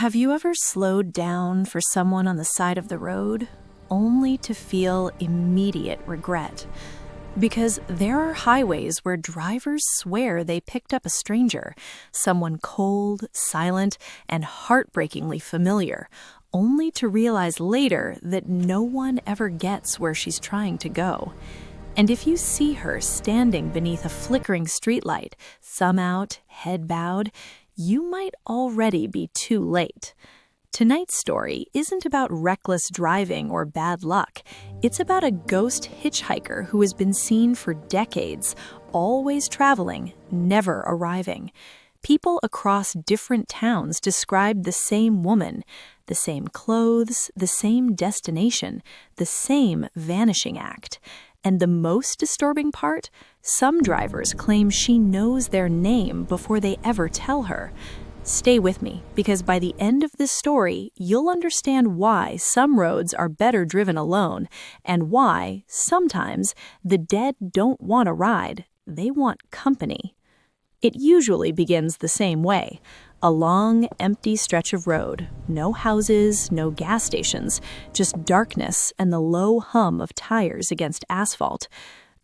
Have you ever slowed down for someone on the side of the road, only to feel immediate regret? Because there are highways where drivers swear they picked up a stranger, someone cold, silent, and heartbreakingly familiar, only to realize later that no one ever gets where she's trying to go. And if you see her standing beneath a flickering streetlight, thumb out, head bowed, you might already be too late. Tonight's story isn't about reckless driving or bad luck. It's about a ghost hitchhiker who has been seen for decades, always traveling, never arriving. People across different towns describe the same woman, the same clothes, the same destination, the same vanishing act. And the most disturbing part? Some drivers claim she knows their name before they ever tell her. Stay with me, because by the end of this story, you'll understand why some roads are better driven alone, and why, sometimes, the dead don't want a ride, they want company. It usually begins the same way. A long, empty stretch of road. No houses, no gas stations, just darkness and the low hum of tires against asphalt.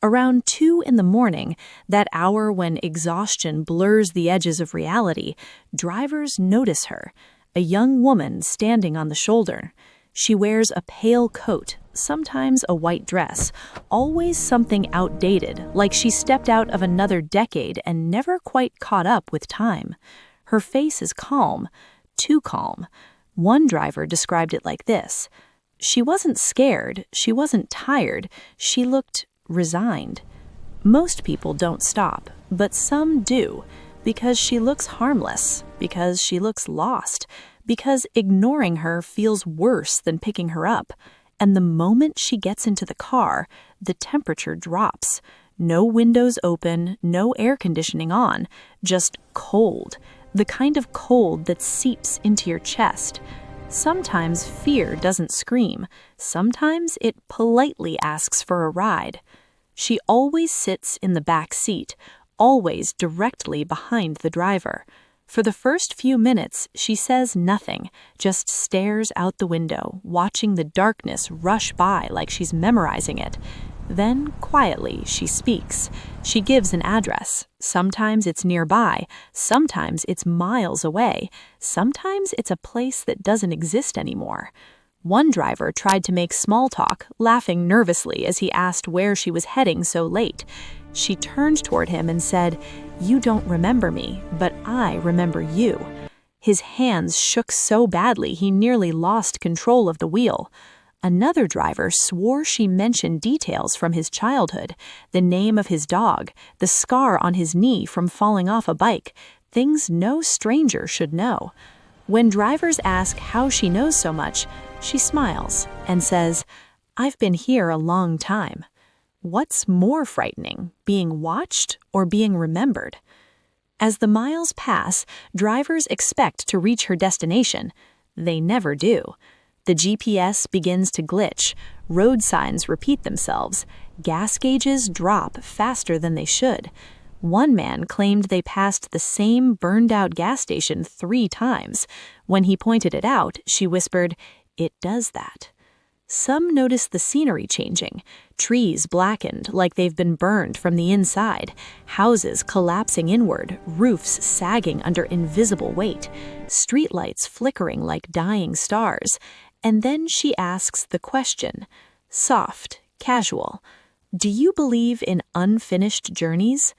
Around 2 a.m, that hour when exhaustion blurs the edges of reality, drivers notice her, a young woman standing on the shoulder. She wears a pale coat, sometimes a white dress, always something outdated, like she stepped out of another decade and never quite caught up with time. Her face is calm, too calm. One driver described it like this: she wasn't scared, she wasn't tired, she looked resigned. Most people don't stop, but some do, because she looks harmless, because she looks lost, because ignoring her feels worse than picking her up. And the moment she gets into the car, the temperature drops. No windows open, no air conditioning on, just cold. The kind of cold that seeps into your chest. Sometimes fear doesn't scream. Sometimes it politely asks for a ride. She always sits in the back seat, always directly behind the driver. For the first few minutes, she says nothing, just stares out the window, watching the darkness rush by like she's memorizing it. Then, quietly, she speaks. She gives an address. Sometimes it's nearby. Sometimes it's miles away. Sometimes it's a place that doesn't exist anymore. One driver tried to make small talk, laughing nervously as he asked where she was heading so late. She turned toward him and said, "You don't remember me, but I remember you." His hands shook so badly he nearly lost control of the wheel. Another driver swore she mentioned details from his childhood, the name of his dog, the scar on his knee from falling off a bike, things no stranger should know. When drivers ask how she knows so much, she smiles and says, "I've been here a long time." What's more frightening, being watched or being remembered? As the miles pass, drivers expect to reach her destination. They never do. The GPS begins to glitch, road signs repeat themselves, gas gauges drop faster than they should. One man claimed they passed the same burned-out gas station 3 times. When he pointed it out, she whispered, "It does that." Some notice the scenery changing, trees blackened like they've been burned from the inside, houses collapsing inward, roofs sagging under invisible weight, streetlights flickering like dying stars. And then she asks the question, soft, casual, "Do you believe in unfinished journeys?"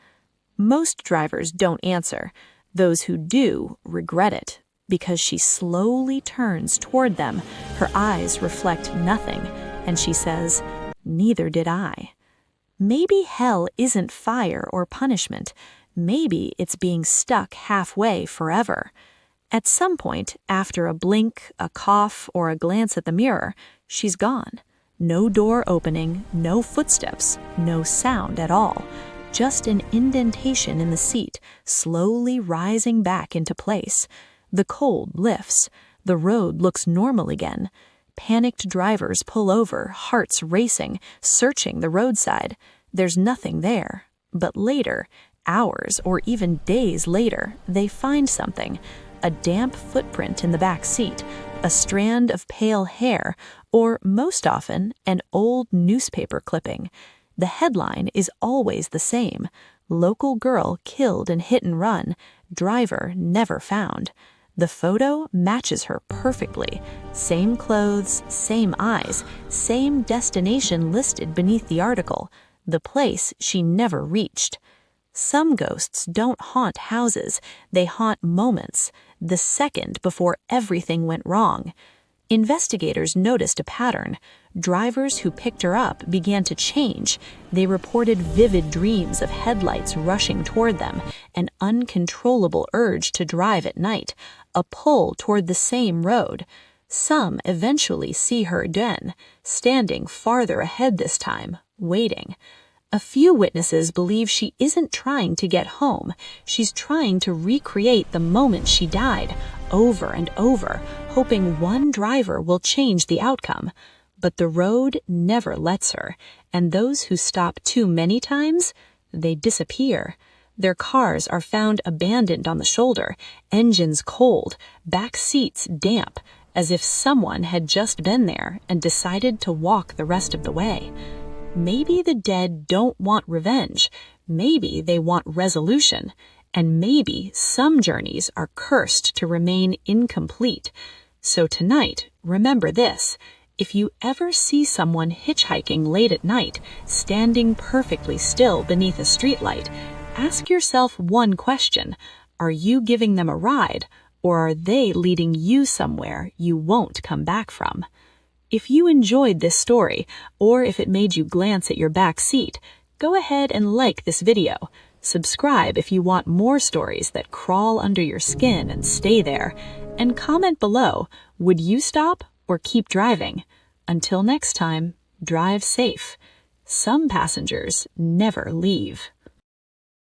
Most drivers don't answer. Those who do regret it, because she slowly turns toward them. Her eyes reflect nothing, and she says, "Neither did I." Maybe hell isn't fire or punishment. Maybe it's being stuck halfway forever. At some point, after a blink, a cough, or a glance at the mirror, she's gone. No door opening, no footsteps, no sound at all. Just an indentation in the seat, slowly rising back into place. The cold lifts. The road looks normal again. Panicked drivers pull over, hearts racing, searching the roadside. There's nothing there. But later, hours or even days later, they find something. a damp footprint in the back seat, a strand of pale hair, or most often, an old newspaper clipping. The headline is always the same: local girl killed in hit and run, driver never found. The photo matches her perfectly. Same clothes, same eyes, same destination listed beneath the article, the place she never reached. Some ghosts don't haunt houses, they haunt moments, the second before everything went wrong. Investigators noticed a pattern. Drivers who picked her up began to change. They reported vivid dreams of headlights rushing toward them, an uncontrollable urge to drive at night, a pull toward the same road. Some eventually see her again, standing farther ahead this time, waiting. A few witnesses believe she isn't trying to get home. She's trying to recreate the moment she died, over and over, hoping one driver will change the outcome. But the road never lets her, and those who stop too many times, they disappear. Their cars are found abandoned on the shoulder, engines cold, back seats damp, as if someone had just been there and decided to walk the rest of the way. Maybe the dead don't want revenge, maybe they want resolution, and maybe some journeys are cursed to remain incomplete. So tonight, remember this: if you ever see someone hitchhiking late at night, standing perfectly still beneath a streetlight, ask yourself one question: are you giving them a ride, or are they leading you somewhere you won't come back from? If you enjoyed this story, or if it made you glance at your back seat, go ahead and like this video. Subscribe if you want more stories that crawl under your skin and stay there. And comment below, would you stop or keep driving? Until next time, drive safe. Some passengers never leave.